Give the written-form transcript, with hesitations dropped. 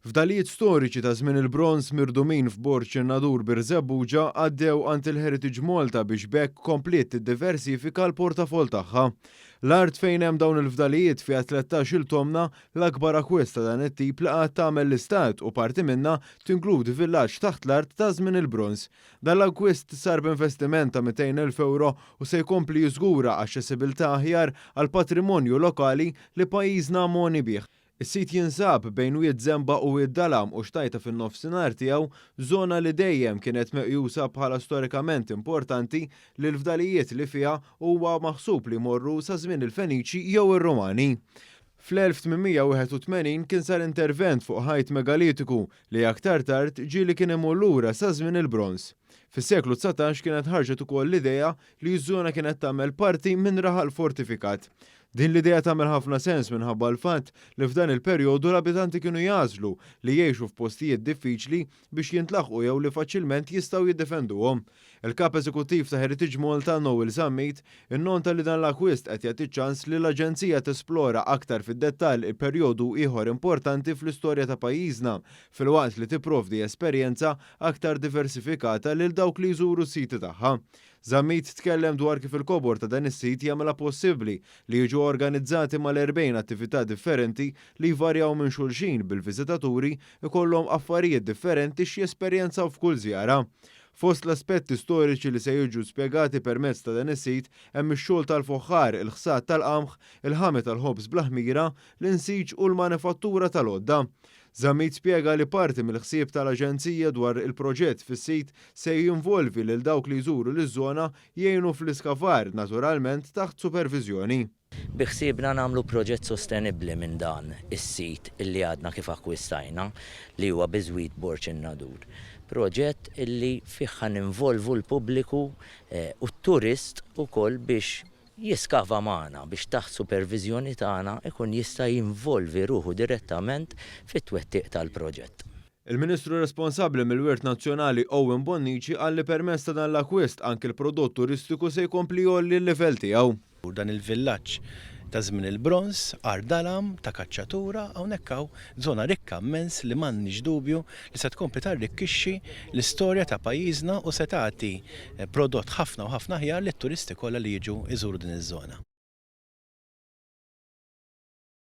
F'dalijiet storiċi ta' żmien il-bronz mirdumin f'Borċin-Nadur bir-Żebbuġa għaddew għand il-Heritage Malta biex bekk komplet tiddiversifika l-portafol tagħha. L-art fejn hemm dawn il-fdalijiet fiha 13-il tomna l-akbar akkwist ta' dan it-tip li qatt tagħmel l-istat u parti minnha tinkludi villaġġ taħt l-art ta' żmien il-bronz. Dan l-akkwist sar b'investiment ta' 200,000 euro u se jkompli jiżgura aċċessibilità aħjar għal patrimonju lokali li pajjiżna moni bih. Is-sit jinsab bejn Wied Żemba u Wied Dalam u xtajta fin-nofsinhar tiegħu żona li dejjem kienet meqjusa bħala storikament importanti li l-fdalijiet li fiha huwa maħsub li morru sa żmien il-Feniċi jew ir-Rumani. Fl-1881 kien sar intervent fuq ħajt megalitiku li aktar tard ġieli kien imur lura sa żmien il-bronz. Fis-seklu 19 kienet ħarġet ukoll l-idea li ż-żona kienet tagħmel parti minn raħal fortifikat. Din l-idea tagħmel ħafna sens minħabba l-fatt li f'dan il-perjodu l-abitanti kienu jażlu li jgħixu f'postijiet diffiċli biex jintlaħqu jew li faċilment jistgħu jiddefenduhom. Il-kap eżekuttiv ta' Heritage Malta Noel Summit innonta li dan l-akkwist qed jagħti ċans li l-Aġenzija tesplora aktar fid-dettall il-perjodu ieħor importanti fl-istorja ta' pajjiżna filwaqt li tipprovdi esperjenza aktar diversifikata lil dawk li jżuru s-siti tagħha. Summit tkellem dwar kif il-kobor ta' dan is-sit jagħmilha possibbli li jiġu organizzati mal-40 attività differenti li jvarjaw minn xulxin bil-viżitaturi ikollhom affarijiet differenti x'jesperjenzaw f'kull żjara. Fost l-aspetti storiċi li se jiġu spjegati permezz ta' dan is-sit hemm ix-xogħol tal-foħħar, il-ħsad tal-qamħ, il-ħami tal-ħobż bl-ħmira, l-insiġ u l-manifattura tal-għodda. Summit spjega li parti mill-ħsieb tal-Aġenzija dwar il-proġett fis-sit se jinvolvi lil dawk li jżuru l-żona jgħinu fl-iskavar naturalment taħt supervizjoni. Biħsiebna nagħmlu proġett sostenibbli minn dan is-sit illi għadna kif akkwistajna li huwa biżwid Borċin-Nadur. Proġett illi fih ninvolvu l-pubbliku u t-turist ukoll biex jiskava magħna biex taħt supervizjoni tagħna ikun jista' jinvolvi ruħu direttament fit-twettiq tal-proġett. Il-Ministru responsabbli mill-Wirt Nazzjonali Owen Bonnici qal li permezz ta' dan l-akkwist anke l-prodott turistiku se jkompli jolli l-livell tiegħu. Dan il-villaġġ ta' żmien il-bronz, Ardalam, ta' kaċċatura, hawnhekk hawn żona rikka immens li m'għandniex dubju li se tkompli tarrikkixxi l-istorja ta' pajjiżna u se tagħti prodott ħafna u ħafna aħjar lit-turisti kollha li jiġu jżuru din iż-żona.